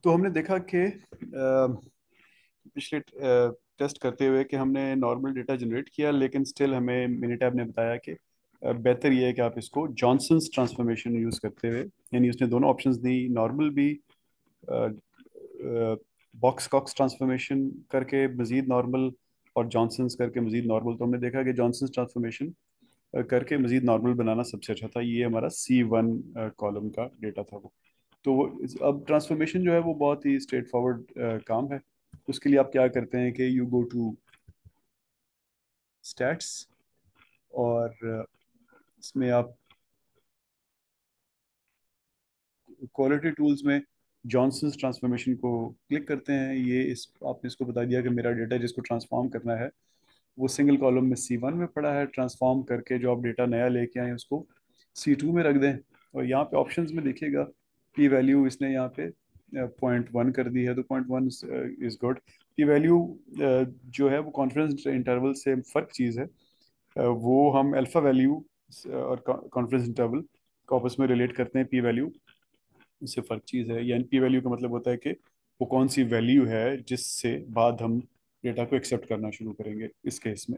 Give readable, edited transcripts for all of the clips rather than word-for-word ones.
तो हमने देखा कि पिछले टेस्ट करते हुए कि हमने नॉर्मल डेटा जनरेट किया, लेकिन स्टिल हमें मिनिटैब ने बताया कि बेहतर ये है कि आप इसको जॉनसन्स ट्रांसफॉर्मेशन यूज़ करते हुए, यानी उसने दोनों ऑप्शंस दी, नॉर्मल भी, बॉक्स कॉक्स ट्रांसफॉर्मेशन करके मज़ीद नॉर्मल, और जॉनसन्स करके मज़ीद नॉर्मल। तो हमने देखा कि जॉनसन्स ट्रांसफॉर्मेशन करके मज़ीद नॉर्मल बनाना सबसे अच्छा था। ये हमारा C1 कॉलम का डेटा था वो। तो अब ट्रांसफॉर्मेशन जो है वो बहुत ही स्ट्रेट फॉरवर्ड काम है। उसके लिए आप क्या करते हैं कि यू गो टू स्टैट्स, और इसमें आप क्वालिटी टूल्स में जॉनसन्स ट्रांसफॉर्मेशन को क्लिक करते हैं। ये इस आपने इसको बता दिया कि मेरा डेटा जिसको ट्रांसफॉर्म करना है वो सिंगल कॉलम में C1 में पड़ा है। ट्रांसफॉर्म करके जो आप डेटा नया लेके आए उसको C2 में रख दें। और यहाँ पे ऑप्शंस में देखिएगा, पी वैल्यू इसने यहाँ पे 0.1 कर दी है, तो 0.1 इज गुड। पी वैल्यू जो है वो कॉन्फिडेंस इंटरवल से फ़र्क चीज़ है। वो हम अल्फ़ा वैल्यू और कॉन्फिडेंस इंटरवल को आपस में रिलेट करते हैं। पी वैल्यू इससे फ़र्क चीज़ है, यानी पी वैल्यू का मतलब होता है कि वो कौन सी वैल्यू है जिससे बाद हम डेटा को एक्सेप्ट करना शुरू करेंगे इस केस में।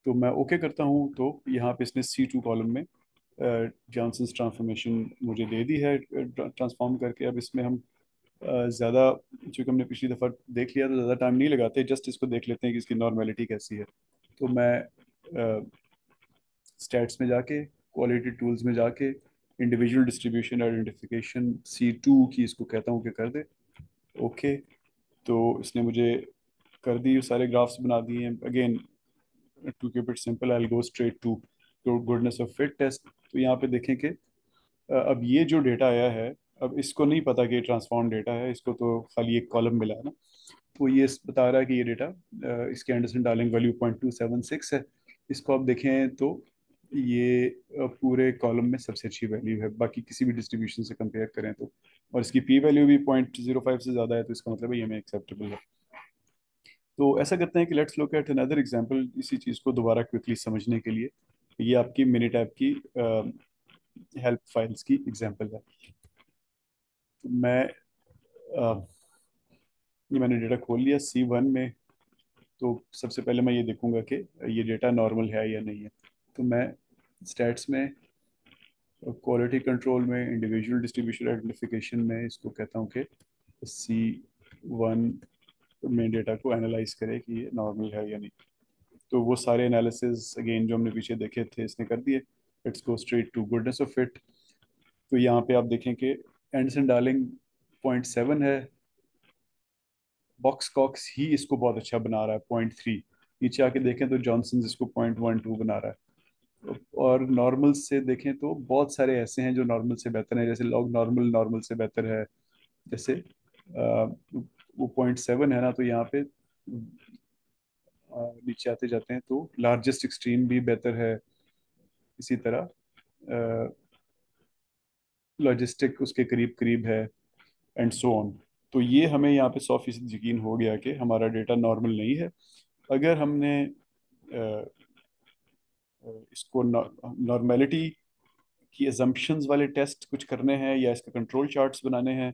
तो मैं ओके करता हूँ, तो यहाँ पे इसने C2 कॉलम में जॉनसन्स ट्रांसफॉर्मेशन मुझे दे दी है ट्रांसफॉर्म करके। अब इसमें हम ज़्यादा, चूँकि हमने पिछली दफ़ा देख लिया तो ज़्यादा टाइम नहीं लगाते, जस्ट इसको देख लेते हैं कि इसकी नॉर्मेलिटी कैसी है। तो मैं स्टैट्स में जाके, क्वालिटी टूल्स में जाके, इंडिविजुअल डिस्ट्रीब्यूशन आइडेंटिफिकेशन C2 की इसको कहता हूँ कि कर दे। ओके, तो इसने मुझे कर दी, सारे ग्राफ्स बना दिए हैं। Again, to keep it simple, I will go straight to goodness of fit test. तो यहाँ पे देखें कि अब ये जो डेटा आया है, अब इसको नहीं पता कि ट्रांसफॉर्म डेटा है, इसको तो खाली एक कॉलम मिला है ना। तो ये बता रहा है कि ये डेटा, इसके एंडरसन डार्लिंग वैल्यू 0.276 है। इसको आप देखें तो ये पूरे कॉलम में सबसे अच्छी वैल्यू है, बाकी किसी भी डिस्ट्रीब्यूशन से कंपेयर करें तो। और इसकी पी वैल्यू भी 0.05 से ज़्यादा है, तो इसका मतलब है ये हमें एक्सेप्टेबल है। तो ऐसा करते हैं कि let's look at another example, इसी चीज़ को दोबारा क्विकली समझने के लिए। ये आपकी मिनी टैब की हेल्प फाइल्स की एग्जांपल है। तो मैं ये मैंने डेटा खोल लिया C1 में। तो सबसे पहले मैं ये देखूंगा कि ये डेटा नॉर्मल है या नहीं है। तो मैं स्टैट्स में, क्वालिटी कंट्रोल में, इंडिविजुअल डिस्ट्रीब्यूशन आइडेंटिफिकेशन में इसको कहता हूँ कि C1 में डेटा को एनालाइज करे कि ये नॉर्मल है या नहीं। तो वो सारे एनालिसिस अगेन जो हमने पीछे देखे थे इसने कर दिए। Let's go straight to goodness of fit. तो यहाँ पे आप देखें कि एंडरसन डार्लिंग 0.7 है, बॉक्स कॉक्स ही इसको बहुत अच्छा बना रहा है 0.3। नीचे आके देखें तो जॉनसन इसको 0.12 बना रहा है। और नॉर्मल से देखें तो बहुत सारे ऐसे हैं जो नॉर्मल से बेहतर हैं, जैसे लॉग नॉर्मल नॉर्मल से बेहतर है। जैसे वो 0.7 है ना, तो यहाँ पे नीचे आते जाते हैं तो लार्जेस्ट एक्सट्रीम भी बेहतर है। इसी तरह लॉजिस्टिक उसके करीब करीब है, एंड सो ऑन। तो ये हमें यहाँ पे 100% यकीन हो गया कि हमारा डेटा नॉर्मल नहीं है। अगर हमने इसको नॉर्मेलिटी की assumptions वाले टेस्ट कुछ करने हैं या इसका कंट्रोल चार्ट्स बनाने हैं,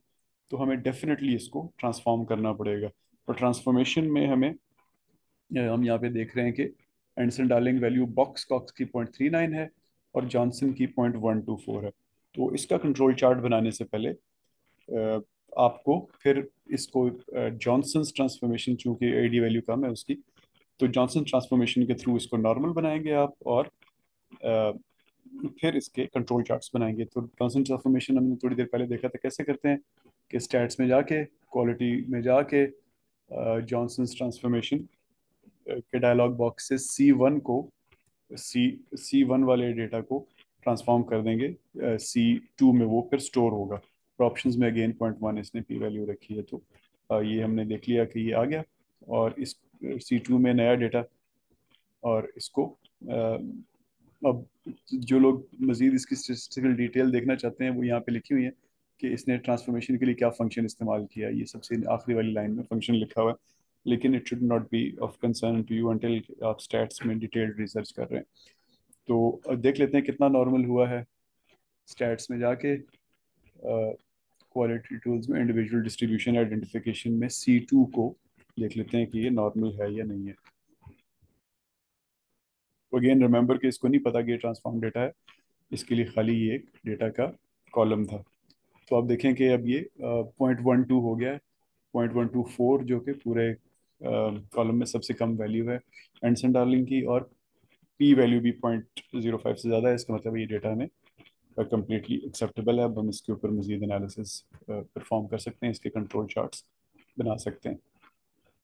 तो हमें डेफिनेटली इसको ट्रांसफॉर्म करना पड़ेगा। और ट्रांसफॉर्मेशन में हमें हम यहाँ पे देख रहे हैं कि Anderson Darling value Box Cox की 0.39 है और जॉनसन की 0.124 है। तो इसका कंट्रोल चार्ट बनाने से पहले आपको फिर इसको जॉनसन्स ट्रांसफॉर्मेशन, चूंकि एडी वैल्यू कम है उसकी, तो जॉनसन ट्रांसफॉर्मेशन के थ्रू इसको नॉर्मल बनाएंगे आप, और अ, फिर इसके कंट्रोल चार्ट्स बनाएंगे। तो जॉनसन ट्रांसफॉर्मेशन हमने थोड़ी देर पहले देखा था कैसे करते हैं, कि स्टैट्स में जाके, क्वालिटी में जाके, जॉनसन ट्रांसफॉर्मेशन के डायलॉग बॉक्स से C1 को, सी वन वाले डेटा को ट्रांसफॉर्म कर देंगे C2 में, वो फिर स्टोर होगा। और ऑप्शंस में अगेन 0.1 इसने पी वैल्यू रखी है, तो ये हमने देख लिया कि ये आ गया। और इस C2 में नया डेटा, और इसको अब जो लोग मजीद इसकी स्टेटिस्टिकल डिटेल देखना चाहते हैं वो यहाँ पे लिखी हुई है कि इसने ट्रांसफॉर्मेशन के लिए क्या फंक्शन इस्तेमाल किया। ये सबसे आखिरी वाली लाइन में फंक्शन लिखा हुआ है, लेकिन it should not be of concern to you until आप स्टैट्स में डिटेल्ड रिसर्च कर रहे हैं। तो देख लेते हैं कितना नॉर्मल हुआ है। स्टैट्स में जाके क्वालिटी टूल्स में इंडिविजुअल डिस्ट्रीब्यूशन आइडेंटिफिकेशन में C2 को देख लेते हैं कि ये नॉर्मल है या नहीं है। तो अगेन रिमेंबर कि इसको नहीं पता कि ये ट्रांसफॉर्म डेटा है, इसके लिए खाली ये एक डेटा का कॉलम था। तो आप देखें कि अब ये 0.12 हो गया है, 0.124 जो कि पूरे कॉलम में सबसे कम वैल्यू है एंडसन डार्लिंग की, और पी वैल्यू भी 0.05 से ज़्यादा है। इसका मतलब ये डेटा हमें कम्प्लीटली एक्सेप्टेबल है। अब हम इसके ऊपर मजीद एनालिसिस परफॉर्म कर सकते हैं, इसके कंट्रोल चार्ट्स बना सकते हैं।